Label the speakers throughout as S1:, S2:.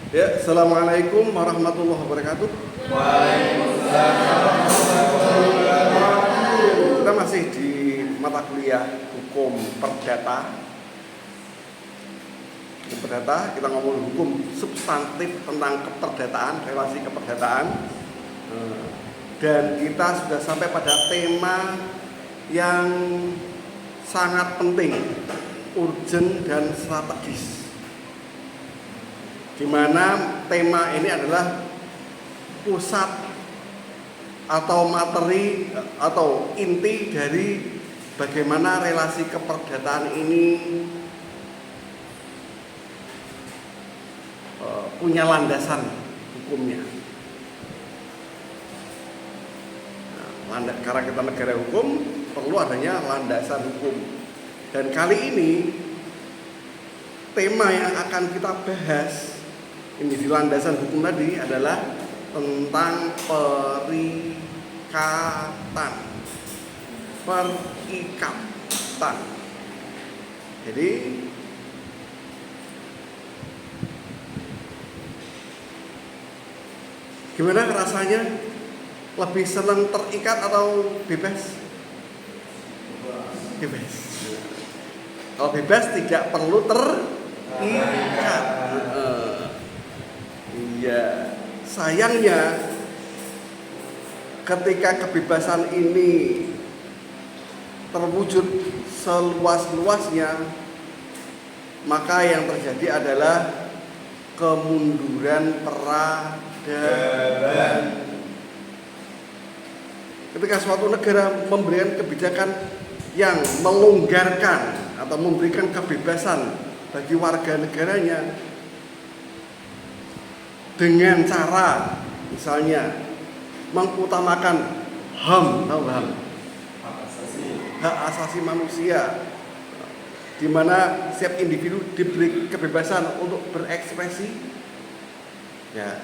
S1: Ya, assalamualaikum warahmatullahi wabarakatuh.
S2: Waalaikumsalam warahmatullahi wabarakatuh.
S1: Kita masih di mata kuliah hukum perdata. Kita ngomong hukum substantif tentang keperdataan, relasi keperdataan. Dan kita sudah sampai pada tema yang sangat penting, urgent dan strategis. Di mana tema ini adalah pusat atau materi atau inti dari bagaimana relasi keperdataan ini punya landasan hukumnya. Karena kita negara hukum, perlu adanya landasan hukum. Dan kali ini tema yang akan kita bahas ini di landasan hukum tadi adalah tentang perikatan. Jadi gimana rasanya? Lebih senang terikat atau bebas? Bebas. Kalau bebas tidak perlu terikat. Iya. Sayangnya ketika kebebasan ini terwujud seluas-luasnya, maka yang terjadi adalah kemunduran peradaban. Ketika suatu negara memberikan kebijakan yang melonggarkan atau memberikan kebebasan bagi warga negaranya dengan cara misalnya mengutamakan HAM, hak asasi manusia, di mana setiap individu diberi kebebasan untuk berekspresi, ya,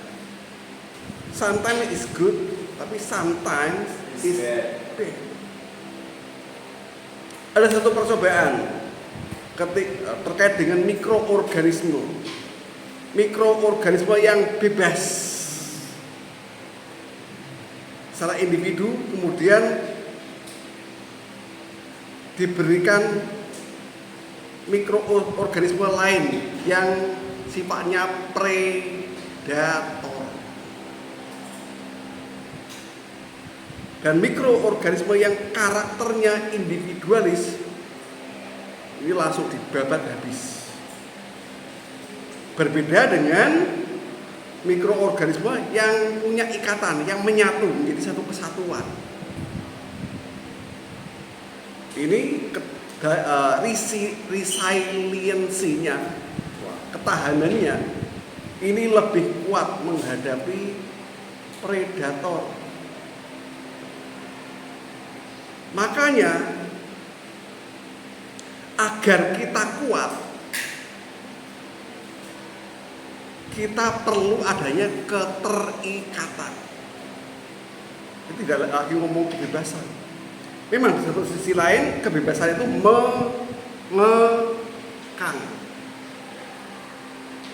S1: sometimes is good, tapi sometimes is bad. Ada satu percobaan terkait dengan mikroorganisme yang bebas secara individu, kemudian diberikan mikroorganisme lain yang sifatnya predator. Dan mikroorganisme yang karakternya individualis ini langsung dibabat habis. Berbeda dengan mikroorganisme yang punya ikatan, yang menyatu menjadi satu kesatuan. Ini resiliensinya, ketahanannya ini lebih kuat menghadapi predator. Makanya agar kita kuat, kita perlu adanya keterikatan. Itu tidak lagi ngomong kebebasan. Memang di satu sisi lain kebebasan itu mengekang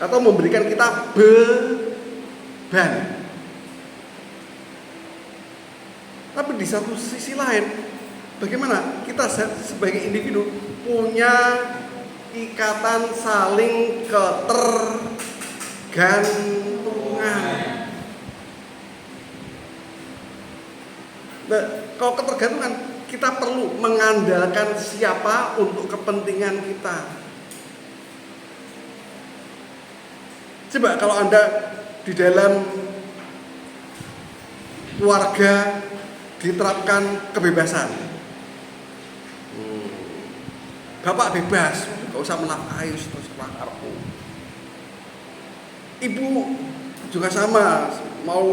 S1: atau memberikan kita beban. Tapi di satu sisi lain, bagaimana kita sebagai individu punya ikatan saling ketergantungan. Nah, kalau ketergantungan, kita perlu mengandalkan siapa untuk kepentingan kita. Coba kalau Anda di dalam keluarga diterapkan kebebasan. Bapak bebas, gak usah menafkahi terus karepmu. Ibu juga sama, mau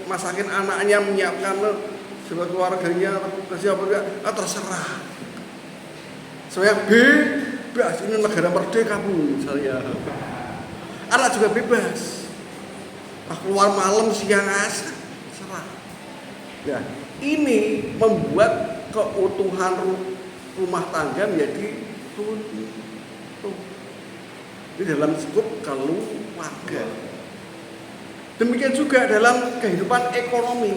S1: masakin anaknya, menyiapkan sebuah keluarganya, kerja apa terserah. Saya bebas, ini negara merdeka Bu, misalnya. Anak juga bebas. Keluar malam siang terserah. Ya, ini membuat keutuhan rumah tangga menjadi tuntuh. Ini dalam skup keluarga. Demikian juga dalam kehidupan ekonomi.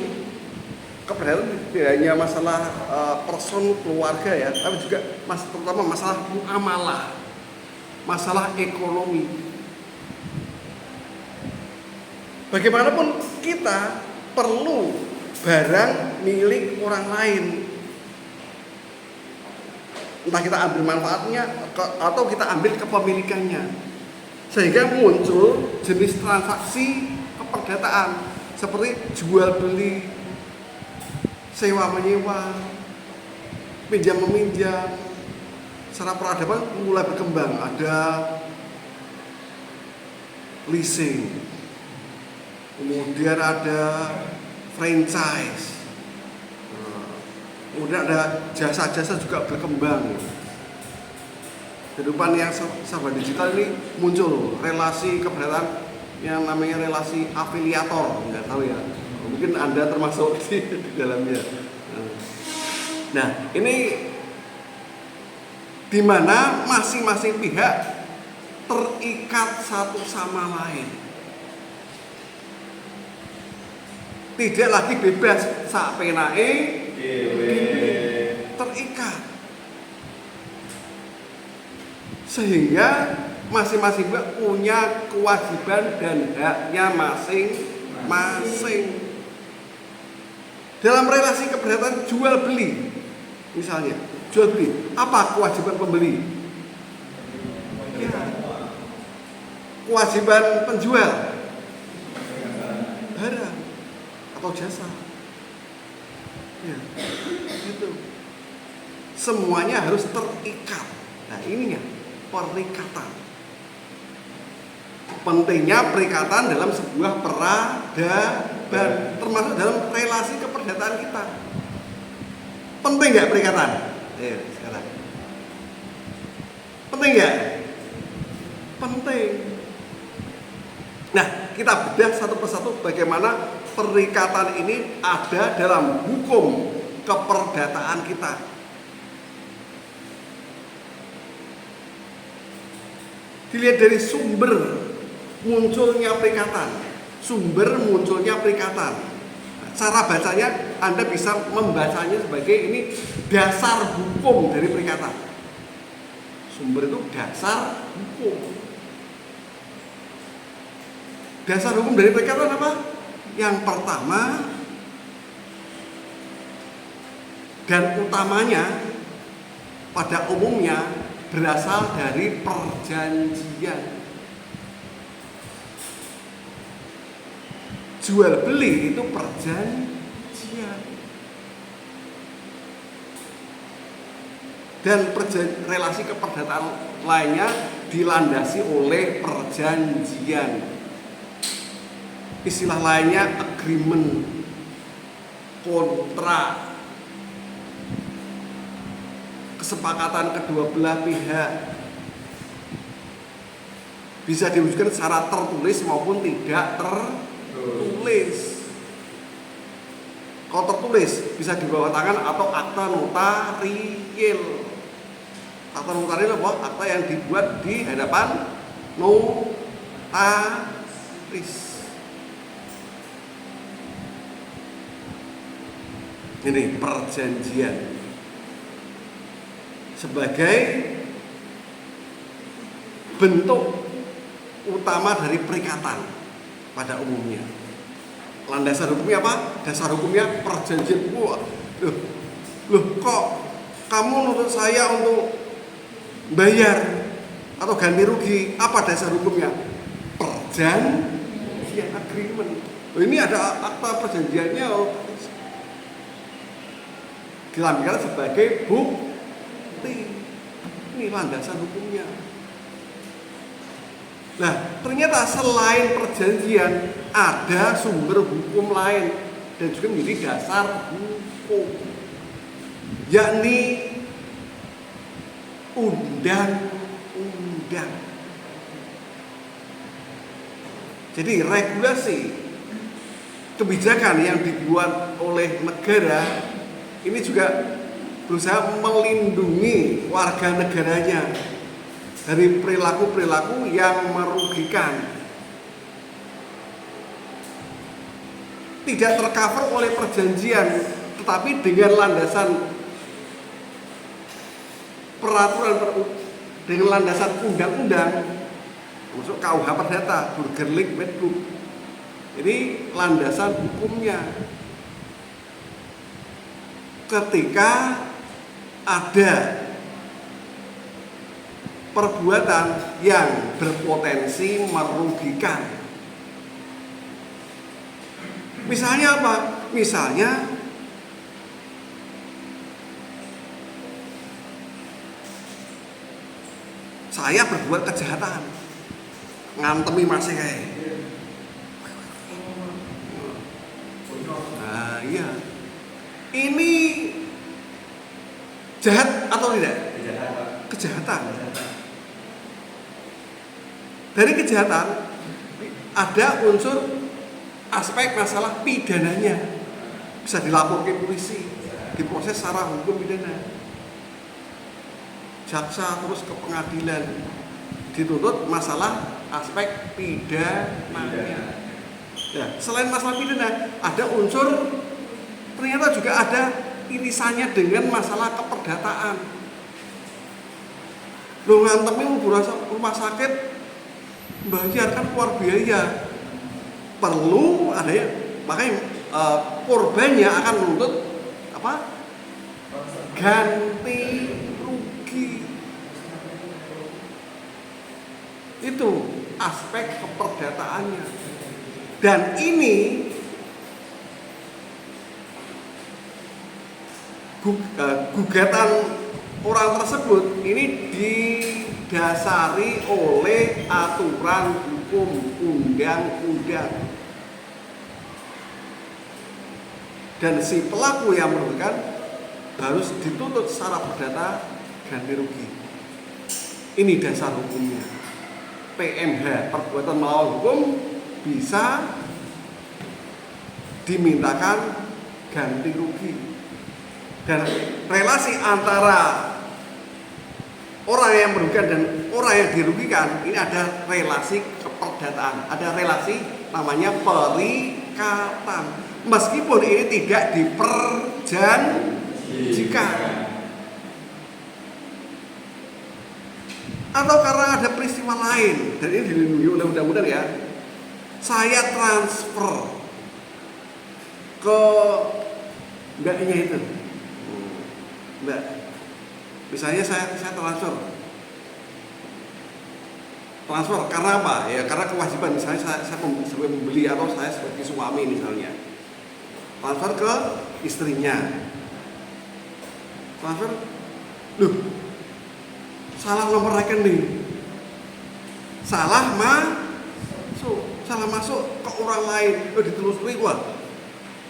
S1: Keberadaan tidak hanya masalah person keluarga ya, tapi juga terutama masalah muamalah, masalah ekonomi. Bagaimanapun kita perlu barang milik orang lain. Entah kita ambil manfaatnya atau kita ambil kepemilikannya. Sehingga muncul jenis transaksi keperdataan seperti jual beli, sewa menyewa, pinjam meminjam. Secara peradaban mulai berkembang, ada leasing, kemudian ada franchise, kemudian ada jasa-jasa juga berkembang. Kehidupan yang serba digital ini muncul relasi keberadaan yang namanya relasi afiliator, nggak tahu ya, mungkin Anda termasuk di dalamnya. Nah, ini di mana masing-masing pihak terikat satu sama lain. Tidak lagi bebas sak penake terikat. Sehingga masing-masing punya kewajiban dan haknya masing-masing. Dalam relasi keberatan jual beli, misalnya jual beli, apa kewajiban pembeli? Ya. Kewajiban penjual, barang atau jasa. Ya, gitu. Semuanya harus terikat. Nah, ininya perikatan. Pentingnya perikatan dalam sebuah peradaban, termasuk dalam relasi keperdataan kita. Penting nggak perikatan? Sekarang. Penting nggak? Penting. Nah, kita bedah satu persatu bagaimana perikatan ini ada dalam hukum keperdataan kita. Dilihat dari sumber munculnya perikatan. Sumber munculnya perikatan. Cara bacanya, Anda bisa membacanya sebagai ini dasar hukum dari perikatan. Sumber itu dasar hukum. Dasar hukum dari perikatan apa? Yang pertama dan utamanya pada umumnya berasal dari perjanjian. Jual beli itu perjanjian. Dan relasi keperdataan lainnya dilandasi oleh perjanjian. Istilah lainnya agreement, kontrak, kesepakatan kedua belah pihak. Bisa diwujudkan secara tertulis maupun tidak tertulis. Kalau tertulis bisa di bawah tangan atau akta notarial. Akta notarial apa? Akta yang dibuat di hadapan notaris. Ini perjanjian sebagai bentuk utama dari perikatan pada umumnya. Landasan hukumnya apa? Dasar hukumnya perjanjian. Loh, kok kamu nuntut saya untuk bayar atau ganti rugi? Apa dasar hukumnya? Perjanjian, agreement. Ini ada akta perjanjiannya. Dilampirkan sebagai bukti. Ini landasan hukumnya. Nah, ternyata selain perjanjian ada sumber hukum lain dan juga menjadi dasar hukum, yakni undang-undang. Jadi regulasi kebijakan yang dibuat oleh negara ini juga berusaha melindungi warga negaranya dari perilaku-perilaku yang merugikan. tidak tercover oleh perjanjian, tetapi dengan landasan peraturan dengan landasan undang-undang, masuk KUH Perdata, Burgerlijk Wetboek. Ini landasan hukumnya. Ketika ada perbuatan yang berpotensi merugikan. Misalnya apa? Misalnya saya berbuat kejahatan, ngantemi masih kayak. Nah, iya. Ini jahat atau tidak? Kejahatan. Dari kejahatan ada unsur aspek masalah pidananya, bisa dilaporkan polisi, diproses secara hukum pidana. Jaksa terus ke pengadilan, dituntut masalah aspek pidananya. Ya, selain masalah pidana, ada unsur ternyata juga ada irisannya dengan masalah keperdataan. Lo ngantemi rumah sakit, bayar kan keluar biaya, perlu ada ya, makanya korbannya akan menuntut apa? Ganti rugi. Itu aspek keperdataannya. Dan ini gugatan orang tersebut ini didasari oleh aturan hukum undang-undang. Dan si pelaku yang merugikan harus dituntut secara perdata ganti rugi. Ini dasar hukumnya. PMH, perbuatan melawan hukum, bisa dimintakan ganti rugi. Dan relasi antara orang yang merugikan dan orang yang dirugikan ini ada relasi keperdataan, ada relasi namanya perikatan. Meskipun ini tidak diperjanjikan, atau karena ada peristiwa lain dan ini dilindungi oleh undang-undang ya, saya transfer ke mbaknya itu, mbak, misalnya saya transfer karena apa ya, karena kewajiban, misalnya saya sebagai pembeli atau saya sebagai suami misalnya transfer ke istrinya, transfer, loh salah nomor rekening, salah masuk ke orang lain, ditelusuri, wah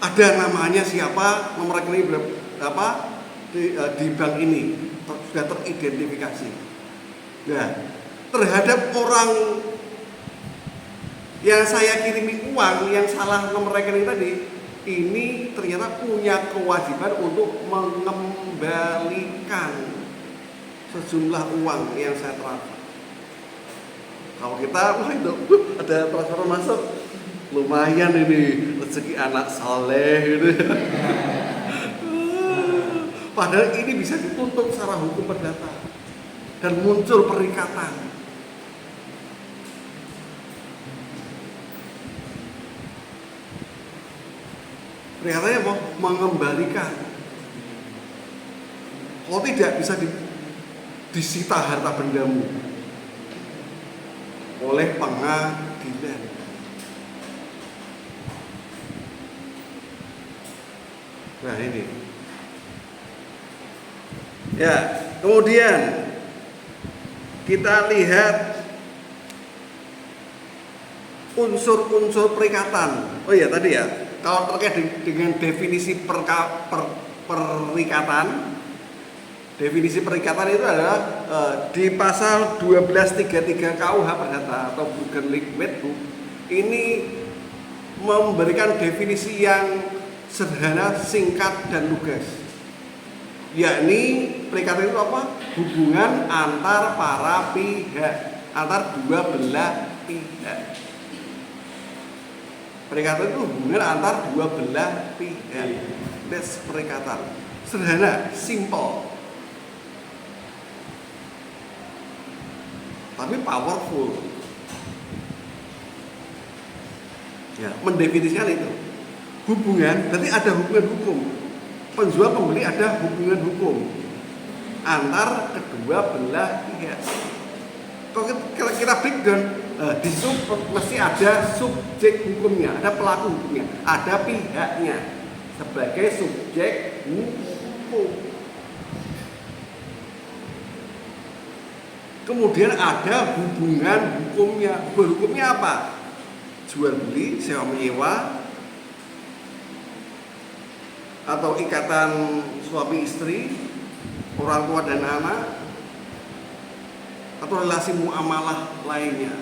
S1: ada namanya siapa, nomor rekening berapa di bank ini sudah teridentifikasi. Nah, terhadap orang yang saya kirimi uang yang salah nomor rekening tadi, ini ternyata punya kewajiban untuk mengembalikan sejumlah uang yang saya transfer. Kalau kita, wah itu ada transfer masuk, lumayan ini rezeki anak saleh gitu. Padahal ini bisa dituntut secara hukum perdata dan muncul perikatan. Perikatannya apa? Mengembalikan. Kalau tidak bisa disita harta bendamu oleh pengadilan. Nah ini. Ya, kemudian kita lihat unsur-unsur perikatan. Oh iya tadi ya, kalau terkait dengan definisi perikatan, definisi perikatan itu adalah di pasal 1233 KUH Perdata atau Burgerlijk Wetboek ini memberikan definisi yang sederhana, singkat dan lugas. Yakni perikatan itu apa? Hubungan antar para pihak, antar dua belah pihak. Perikatan itu hubungan antar dua belah pihak. That's perikatan. Sederhana, simple. Tapi powerful. Ya, mendefinisikan itu. Hubungan, berarti ada hubungan hukum. Penjual pembeli ada hubungan hukum antar kedua belah pihak. Kalau kita breakdown, di situ mesti ada subjek hukumnya, ada pelaku hukumnya, ada pihaknya sebagai subjek hukum. Kemudian ada hubungan hukumnya. Hubungan hukumnya apa? Jual beli, sewa menyewa, atau ikatan suami istri, orang tua dan anak, atau relasi muamalah lainnya.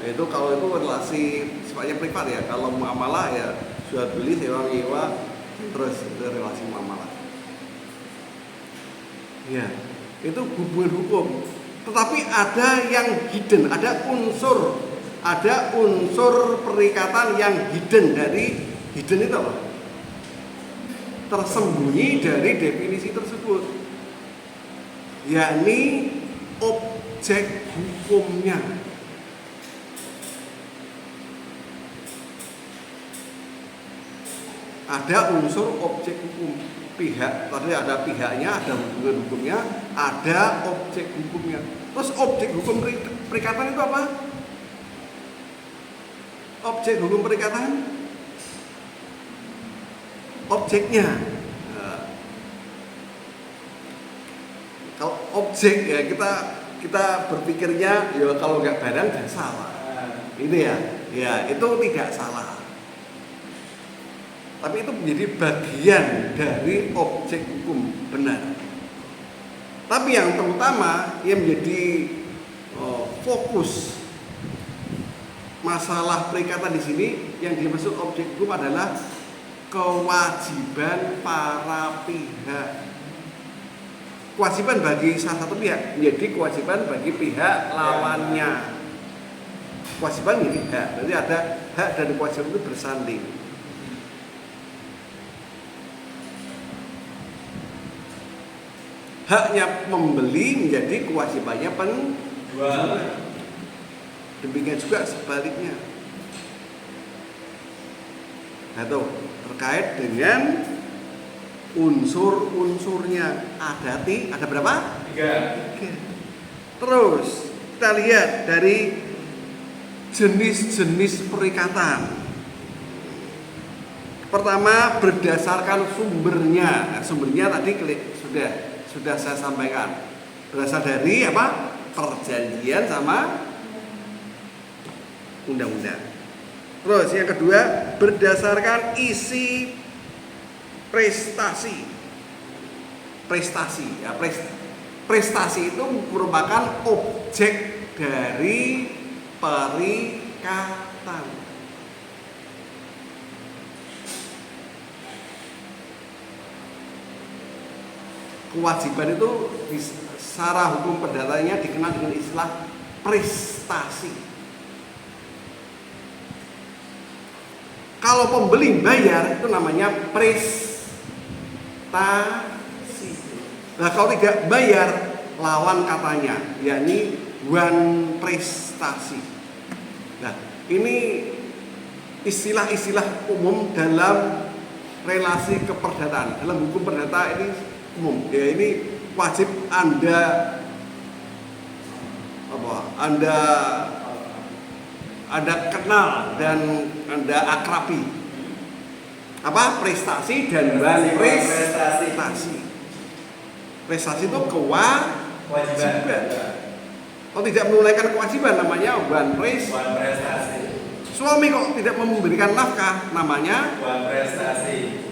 S1: Yaitu kalau itu relasi sifatnya privat ya. Kalau muamalah ya jual beli, sewa menyewa, terus itu relasi muamalah. Ya, itu hubungan hukum. Tetapi ada yang hidden, ada unsur perikatan yang hidden. Dari hidden itu apa? Tersembunyi dari definisi tersebut, yakni objek hukumnya. Ada unsur objek hukum. Pihak, tadi ada pihaknya, ada hubungan hukumnya, ada objek hukumnya. Terus objek hukum perikatan itu apa? Objek hukum perikatan, objeknya. Kalau objek ya kita berpikirnya ya kalau nggak barang dan salah. Ini ya itu tidak salah. Tapi itu menjadi bagian dari objek hukum benar. Tapi yang terutama yang menjadi fokus masalah perikatan di sini yang dimaksud objek hukum adalah kewajiban para pihak. Kewajiban bagi salah satu pihak menjadi kewajiban bagi pihak lawannya. Kewajiban menjadi hak. Jadi ada hak dan kewajiban itu bersanding. Haknya membeli menjadi kewajibannya penjual. Demikian juga sebaliknya. Nah, itu terkait dengan unsur-unsurnya. Ada berapa? 3. Terus kita lihat dari jenis-jenis perikatan. Pertama, berdasarkan sumbernya. Nah, sumbernya tadi sudah saya sampaikan. Berasal dari apa? Perjanjian sama undang-undang. Terus yang kedua, berdasarkan isi prestasi. Prestasi itu merupakan objek dari perikatan. Kewajiban itu secara hukum perdatanya dikenal dengan istilah prestasi. Kalau pembeli bayar itu namanya prestasi. Nah, kalau tidak bayar lawan katanya, yakni wan prestasi. Nah, ini istilah-istilah umum dalam relasi keperdataan. Dalam hukum perdata ini umum. Ya, ini wajib Anda kenal dan Anda akrabi. Apa? Prestasi dan wan prestasi. Prestasi itu kewajiban. Kalau tidak menunaikan kewajiban namanya wan prestasi. Suami kok tidak memberikan nafkah namanya wan prestasi.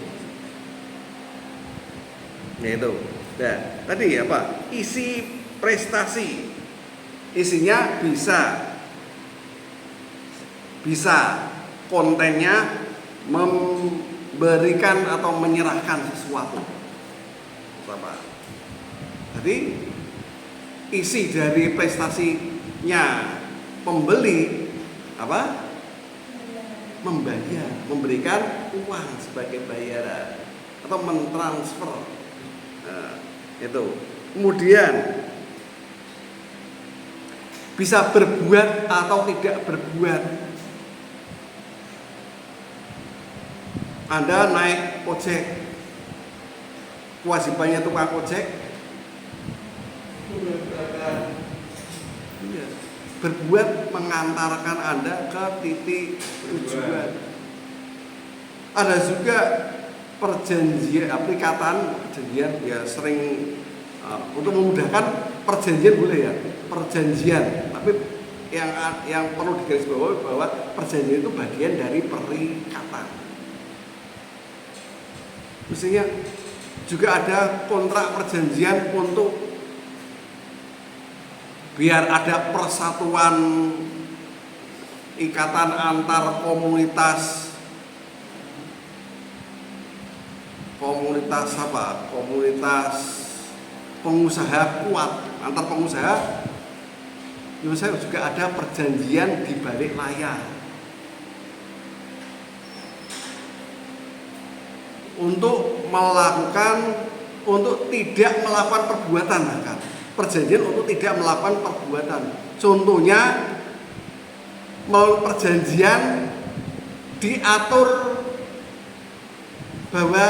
S1: Ya itu. Nah, tadi apa? Isi prestasi. Isinya bisa kontennya memberikan atau menyerahkan sesuatu. Apa? Jadi isi dari prestasinya pembeli apa? membayar, memberikan uang sebagai bayaran atau mentransfer. Nah, itu. Kemudian bisa berbuat atau tidak berbuat. Anda naik ojek, kewajibannya tukang ojek berbuat mengantarkan Anda ke titik tujuan. Ada juga perjanjian, perjanjian ya sering untuk memudahkan perjanjian boleh ya, perjanjian. Tapi yang perlu digarisbawahi bahwa perjanjian itu bagian dari perikatan. Mestinya juga ada kontrak perjanjian untuk biar ada persatuan, ikatan antar komunitas apa? Komunitas pengusaha kuat, antar pengusaha. Menurut saya juga ada perjanjian di balik layar untuk tidak melakukan perbuatan, bahkan perjanjian untuk tidak melakukan perbuatan. Contohnya melalui perjanjian diatur bahwa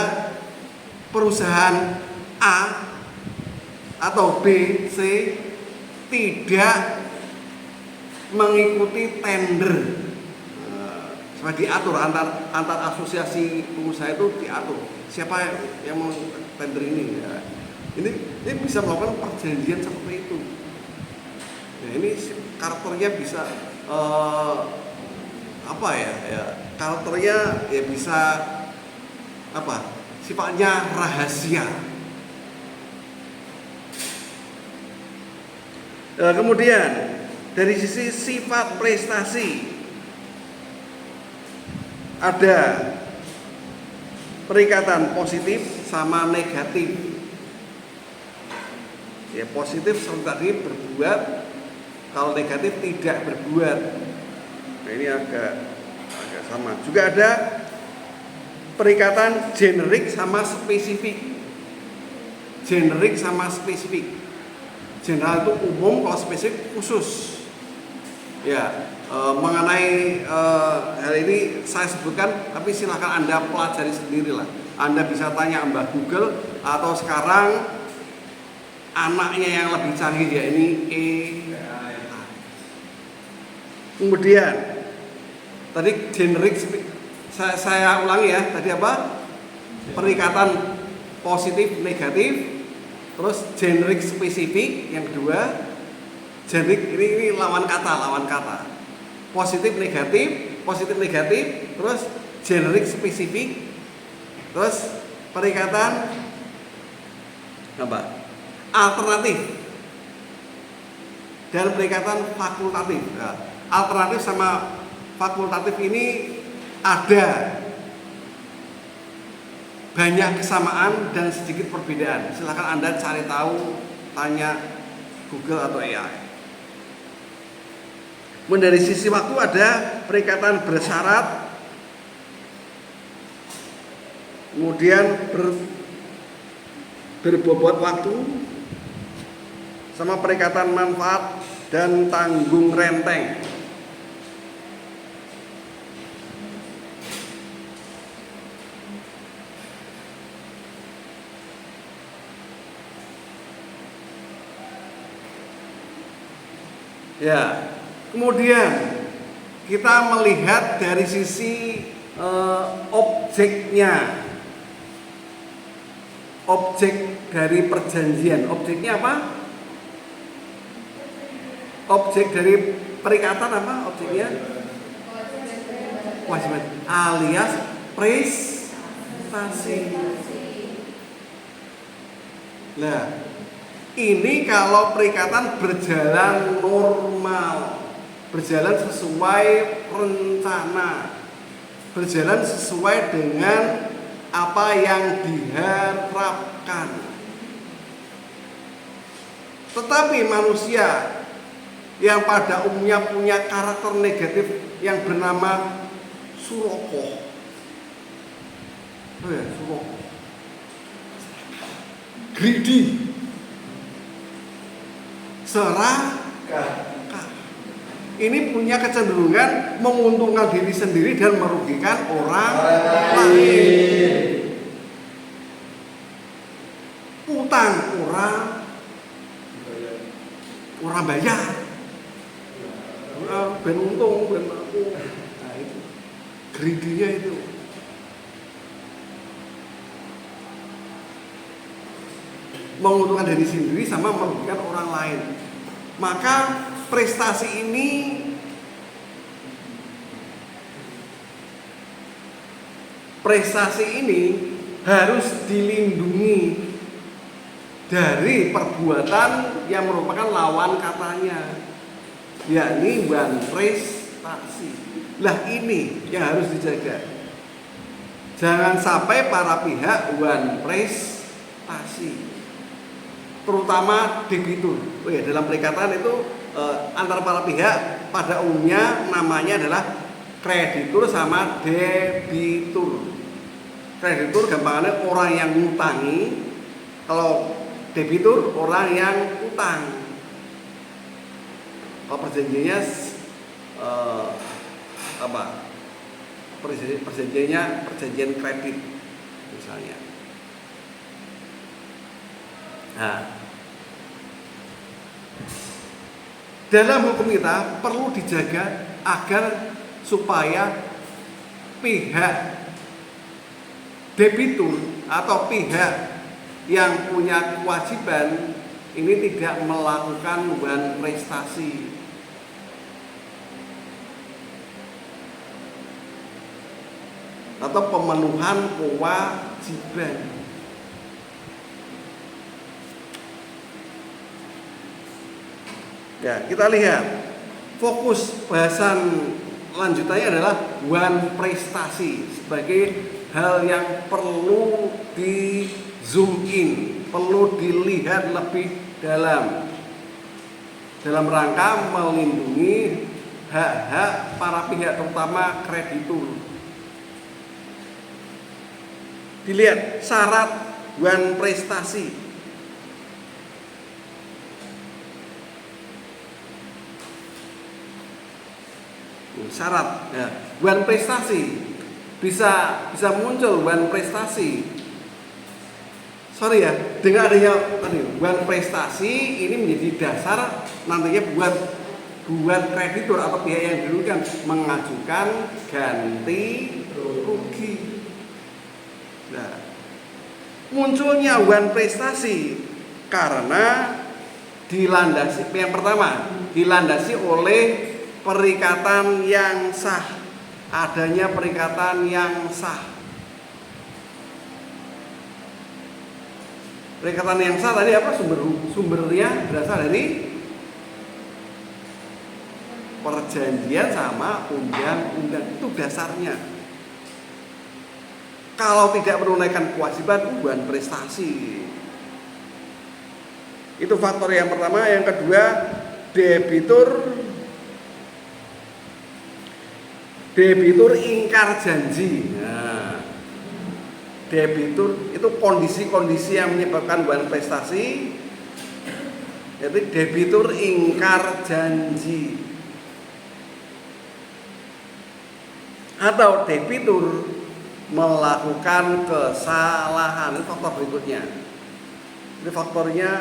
S1: perusahaan A atau B, C tidak mengikuti tender. Nah, diatur antar asosiasi pengusaha itu diatur siapa yang mau tender ini ya. Ini bisa melakukan perjanjian seperti itu. Nah, ini karakternya bisa karakternya ya bisa sifatnya rahasia. Kemudian dari sisi sifat prestasi ada perikatan positif sama negatif. Ya, positif seperti tadi berbuat, kalau negatif tidak berbuat. Nah, ini agak sama. Juga ada perikatan generik sama spesifik. Generik sama spesifik. General itu umum, kalau spesifik khusus. Ya, mengenai hal ini saya sebutkan, tapi silakan Anda pelajari sendirilah. Anda bisa tanya Mbah Google atau sekarang anaknya yang lebih canggih ya ini AI. Kemudian tadi generik, saya ulangi ya, tadi apa? Perikatan positif negatif, terus generik spesifik yang kedua. Generik ini lawan kata. Positif negatif, terus generik spesifik, terus perikatan apa? Alternatif dan perikatan fakultatif. Nah, alternatif sama fakultatif ini ada banyak kesamaan dan sedikit perbedaan. Silakan Anda cari tahu, tanya Google atau AI. Dari sisi waktu ada perikatan bersyarat, kemudian berbobot waktu, sama perikatan manfaat dan tanggung renteng. Ya, kemudian kita melihat dari sisi objeknya, objek dari perjanjian. Objeknya apa? Objek dari perikatan apa? Objeknya kewajiban alias prestasi. Nah, ini kalau perikatan berjalan normal, berjalan sesuai rencana, berjalan sesuai dengan apa yang diharapkan. Tetapi manusia yang pada umumnya punya karakter negatif yang bernama Surokoh. Oh ya, Surokoh. Greedy. Serakah. Ini punya kecenderungan menguntungkan diri sendiri dan merugikan orang lain. Utang orang bayar. Ben untung, ben aku. Nah itu greedy-nya itu. Menguntungkan diri sendiri sama merugikan orang lain. Maka prestasi ini harus dilindungi dari perbuatan yang merupakan lawan katanya, yakni wan prestasi. Lah ini yang harus dijaga. Jangan sampai para pihak wan prestasi, terutama debitur. Oh ya, dalam perikatan itu antara para pihak pada umumnya namanya adalah kreditur sama debitur. Kreditur gampangannya orang yang ngutangi, kalau debitur orang yang utang. Kalau perjanjiannya perjanjian kredit misalnya. Nah, dalam hukum kita perlu dijaga agar supaya pihak debitur atau pihak yang punya kewajiban ini tidak melakukan wan prestasi. Atau pemenuhan kewajiban. Ya, kita lihat fokus bahasan lanjutannya adalah wan prestasi sebagai hal yang perlu di zoom in, perlu dilihat lebih dalam rangka melindungi hak-hak para pihak terutama kreditur. Dilihat syarat wan prestasi. Syarat ya, wan prestasi bisa muncul wan prestasi. Sorry ya, dengan adanya wan prestasi ini menjadi dasar nantinya buat kreditur atau pihak yang dirugikan mengajukan ganti rugi. Nah, munculnya wan prestasi karena dilandasi, yang pertama dilandasi oleh perikatan yang sah, adanya perikatan yang sah. Perikatan yang sah tadi apa sumbernya berasal dari perjanjian sama undang-undang, itu dasarnya. Kalau tidak menunaikan kewajiban wan prestasi. Itu faktor yang pertama. Yang kedua, debitur ingkar janji. Nah, debitur itu kondisi-kondisi yang menyebabkan wan prestasi, yaitu debitur ingkar janji atau debitur melakukan kesalahan. Ini faktor berikutnya. Ini faktornya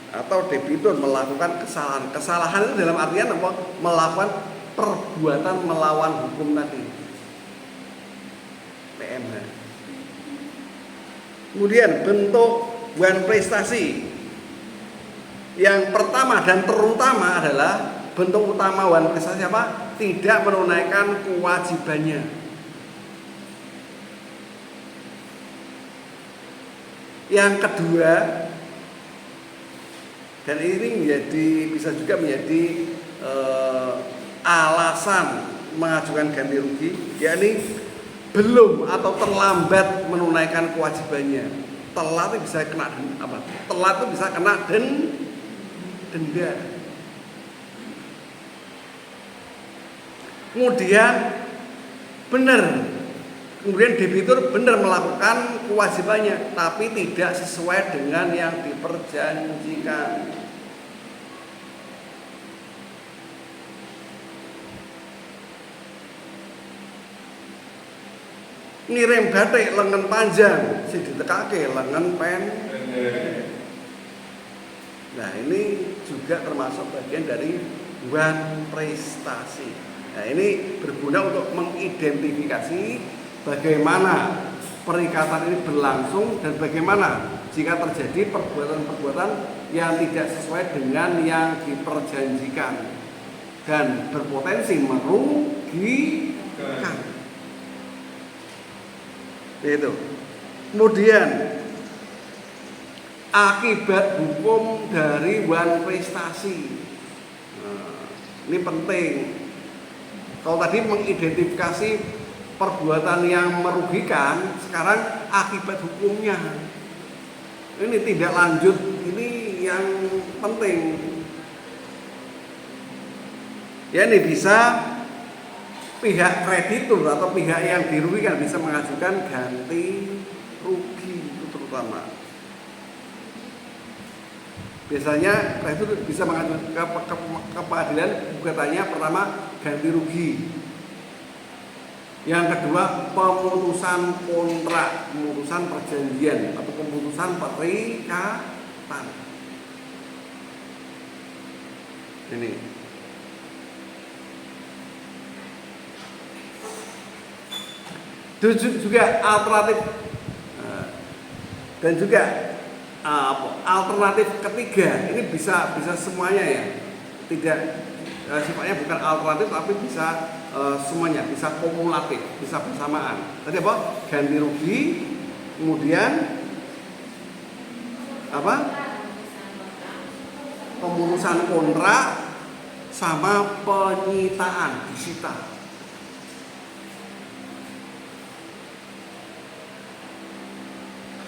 S1: atau debitur melakukan kesalahan. Kesalahan itu dalam artian apa? Melakukan perbuatan melawan hukum tadi, PMH. Kemudian bentuk wan prestasi yang pertama dan terutama adalah bentuk utama wan prestasi apa? Tidak menunaikan kewajibannya. Yang kedua, dan ini bisa juga menjadi alasan mengajukan ganti rugi, yakni belum atau terlambat menunaikan kewajibannya. Telat itu bisa kena apa? Telat itu bisa kena denda. Kemudian benar, kemudian debitur benar melakukan kewajibannya, tapi tidak sesuai dengan yang diperjanjikan. Ngirim batik lengan panjang, sing ditekake lengan pendek. Nah, ini juga termasuk bagian dari wan prestasi. Nah, ini berguna untuk mengidentifikasi bagaimana perikatan ini berlangsung dan bagaimana jika terjadi perbuatan-perbuatan yang tidak sesuai dengan yang diperjanjikan dan berpotensi merugikan. Itu. Kemudian akibat hukum dari wan prestasi. Nah, ini penting. Kalau tadi mengidentifikasi perbuatan yang merugikan, sekarang akibat hukumnya. Ini tidak lanjut, ini yang penting. Ya, ini bisa pihak kreditur atau pihak yang dirugikan bisa mengajukan ganti rugi, itu terutama. Biasanya kreditur bisa mengajukan ke pengadilan gugatannya pertama ganti rugi. Yang kedua pemutusan kontrak, pemutusan perjanjian atau pemutusan perikatan. Ini. Juga alternatif dan juga alternatif ketiga ini bisa semuanya ya, tidak sifatnya bukan alternatif tapi bisa semuanya, bisa kumulatif, bisa bersamaan. Tadi apa? Ganti rugi, kemudian apa? Pemutusan kontrak sama penyitaan, disita.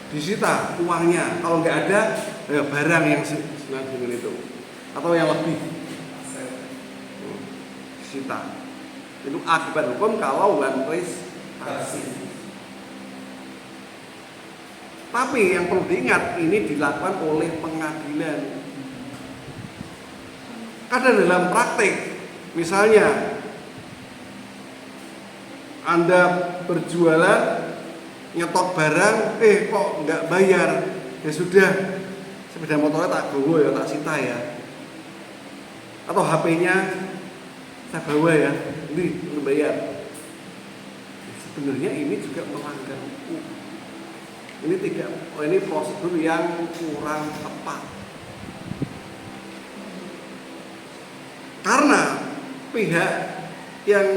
S1: Disita uangnya, kalau nggak ada ya barang yang senang dengan itu atau yang lebih disita. Itu akibat hukum kalau wan prestasi. Tapi yang perlu diingat, ini dilakukan oleh pengadilan. Kadang dalam praktik, misalnya Anda berjualan nyetok barang, kok nggak bayar, ya sudah, sepeda motornya tak bawa ya, tak sita ya, atau HP-nya saya bawa ya, ini bayar. Sebenarnya ini juga melanggar hukum. Ini ini prosedur yang kurang tepat. Karena pihak yang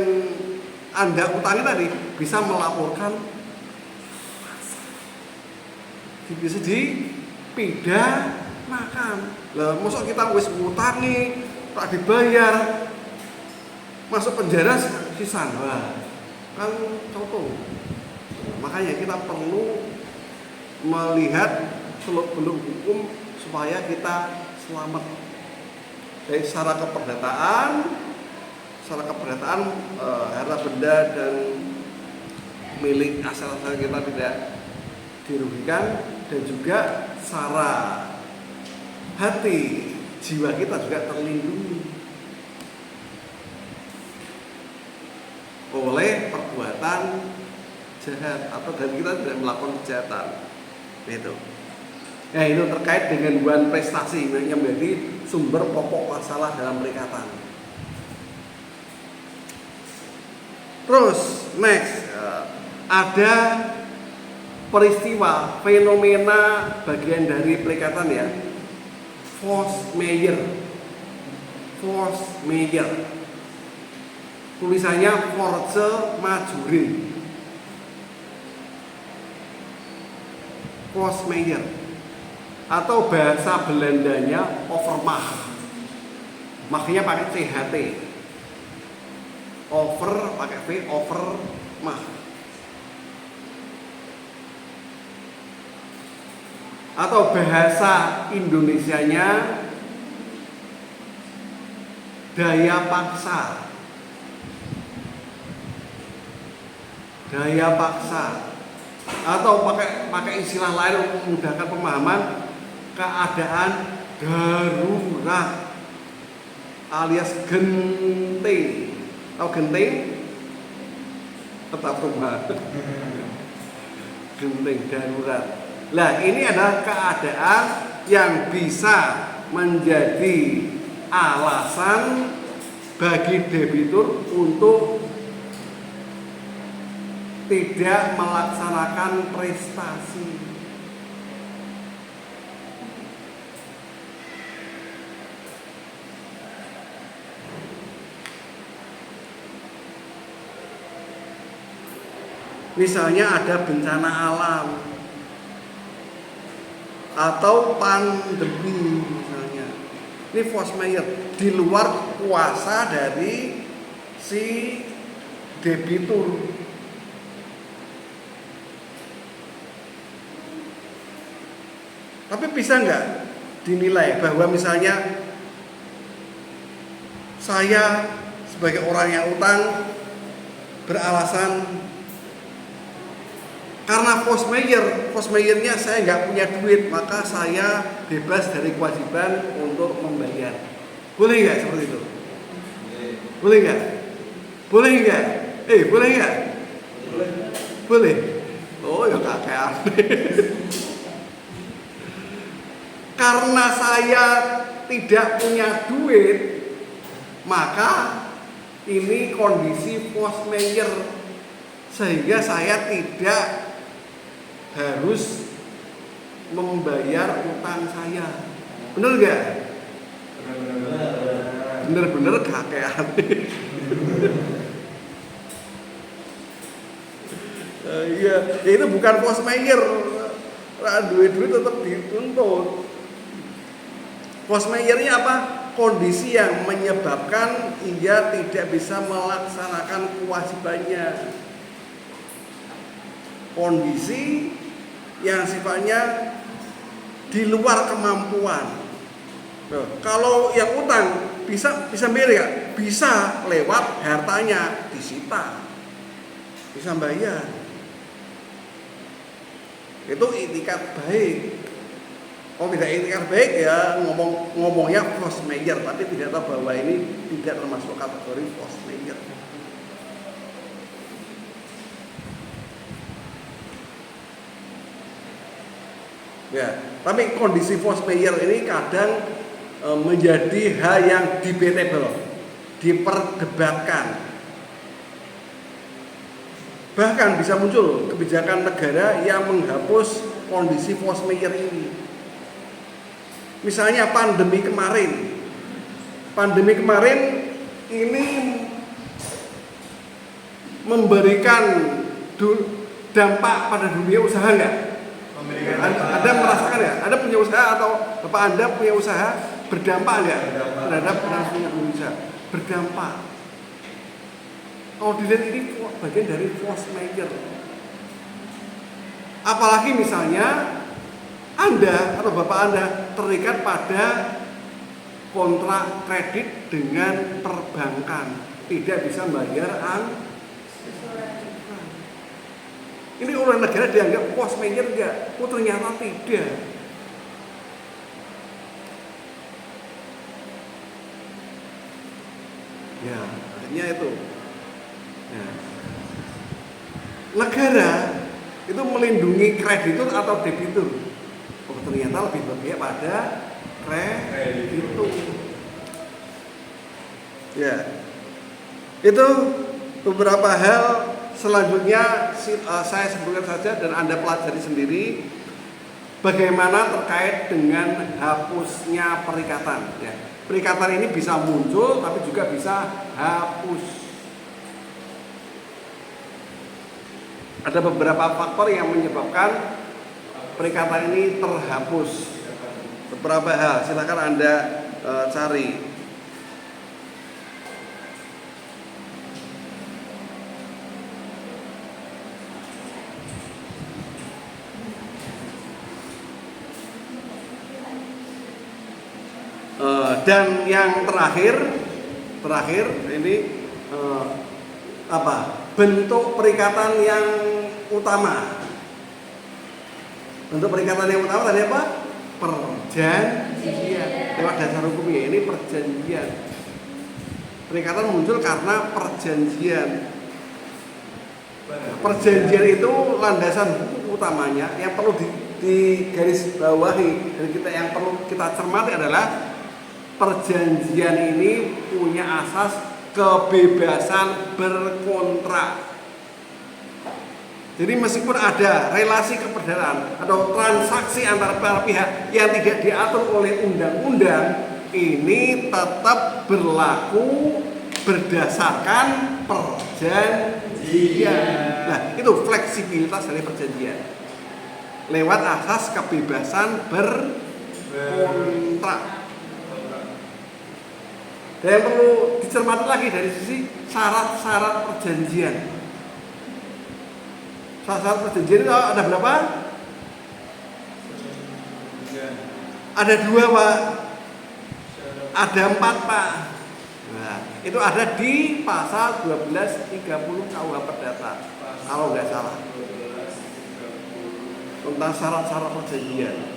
S1: Anda utangi tadi bisa melaporkan, bisa dipidanakan. Lah, mosok kita wis ngutangi, tak dibayar, masuk penjara sisan. Wah, kan contoh. Makanya kita perlu melihat seluk-beluk hukum supaya kita selamat dari secara keperdataan, harta benda dan milik asal-asal kita tidak dirugikan, dan juga secara hati jiwa kita juga terlindungi oleh perbuatan jahat atau dan kita tidak melakukan kejahatan. Itu. Nah, itu terkait dengan wan prestasi yang menjadi sumber pokok masalah dalam perikatan. Terus next ada peristiwa fenomena bagian dari perikatan ya, force majeure. Tulisannya force majeure. Force majeure atau bahasa Belandanya overmacht. Maksudnya pakai CHT. Over pakai V, overmacht. Atau bahasa Indonesianya daya paksa. daya paksa, atau pakai istilah lain untuk memudahkan pemahaman, keadaan darurat alias genting. Tahu genting? Tetap rumah. Genting darurat. Nah, ini adalah keadaan yang bisa menjadi alasan bagi debitur untuk tidak melaksanakan prestasi. Misalnya ada bencana alam atau pandemi misalnya. Ini force majeure di luar kuasa dari si debitur. Tapi bisa nggak dinilai bahwa misalnya saya sebagai orang yang utang beralasan karena force majeure-nya saya nggak punya duit, maka saya bebas dari kewajiban untuk membayar. Boleh nggak seperti itu? Boleh nggak? Boleh nggak? Boleh nggak? Boleh. Oh ya kakek. Karena saya tidak punya duit, maka ini kondisi force majeure, sehingga saya tidak harus membayar utang saya. Bener nggak? Bener-bener kakean. Iya, itu bukan force majeure. Duit-duit tetap dituntut. Force majeure-nya apa? Kondisi yang menyebabkan ia tidak bisa melaksanakan kewajibannya. Kondisi yang sifatnya di luar kemampuan. Kalau yang utang bisa bayar ya? Bisa lewat hartanya disita, bisa bayar. Itu itikat baik. Kalau tidak itikat baik ya ngomongnya force majeure, tapi tidak tahu bahwa ini tidak termasuk kategori force majeure. Ya, tapi kondisi force majeure ini kadang menjadi hal yang debatable, diperdebatkan. Bahkan bisa muncul kebijakan negara yang menghapus kondisi force majeure ini. Misalnya pandemi kemarin. Pandemi kemarin ini memberikan dampak pada dunia usaha enggak? Anda merasakan ya? Anda punya usaha atau Bapak Anda punya usaha, berdampak enggak terhadap perekonomian Indonesia? Berdampak. Kalau dilihat ini bagian dari force majeure. Apalagi misalnya Anda atau Bapak Anda terikat pada kontrak kredit dengan perbankan, tidak bisa membayar ini oleh negara dianggap force majeure enggak? Oh ternyata tidak. Ya, akhirnya itu. Ya. Negara itu melindungi kreditur atau debitur. Oh ternyata lebih berpihak pada kreditur. Ya. Itu beberapa hal. Selanjutnya saya sebutkan saja dan Anda pelajari sendiri bagaimana terkait dengan hapusnya perikatan. Ya. Perikatan ini bisa muncul tapi juga bisa hapus. Ada beberapa faktor yang menyebabkan perikatan ini terhapus. Beberapa hal, silakan Anda cari. Dan yang terakhir ini bentuk perikatan yang utama. Bentuk perikatan yang utama tadi apa? Perjanjian. Lewat dasar hukumnya ini perjanjian. Perikatan muncul karena perjanjian. Perjanjian itu landasan hukum utamanya yang perlu di garis bawahi dan yang perlu kita cermati adalah perjanjian ini punya asas kebebasan berkontrak. Jadi meskipun ada relasi keperdataan atau transaksi antara para pihak yang tidak diatur oleh undang-undang, ini tetap berlaku berdasarkan perjanjian. Nah, itu fleksibilitas dari perjanjian. Lewat asas kebebasan berkontrak. Dan yang perlu dicermati lagi dari sisi syarat-syarat perjanjian. Syarat-syarat perjanjian itu ada berapa? Ada 2, Pak. Ada 4, Pak. Nah, itu ada di pasal 1230 KUH Perdata, kalau nggak salah. Tentang syarat-syarat perjanjian.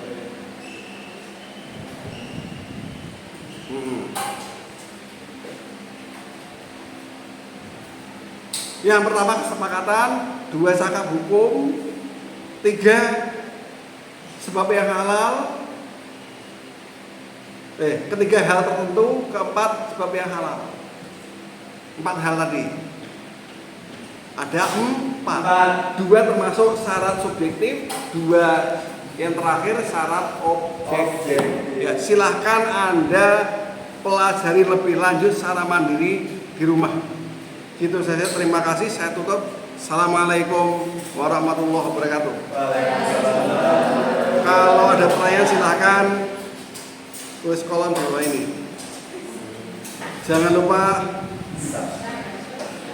S1: Yang pertama kesepakatan, 2 cakap hukum, 3 sebab yang halal, ketiga hal tertentu, keempat sebab yang halal. 4 hal tadi. Ada 4. 2 termasuk syarat subjektif, 2 yang terakhir syarat objektif. Ya, silahkan Anda pelajari lebih lanjut secara mandiri di rumah. Gitu saja, terima kasih, saya tutup. Assalamualaikum warahmatullahi wabarakatuh. Kalau ada pertanyaan silahkan tulis kolom bawah ini. Jangan lupa.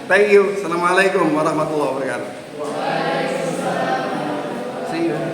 S1: Thank you. Assalamualaikum warahmatullahi wabarakatuh. See you.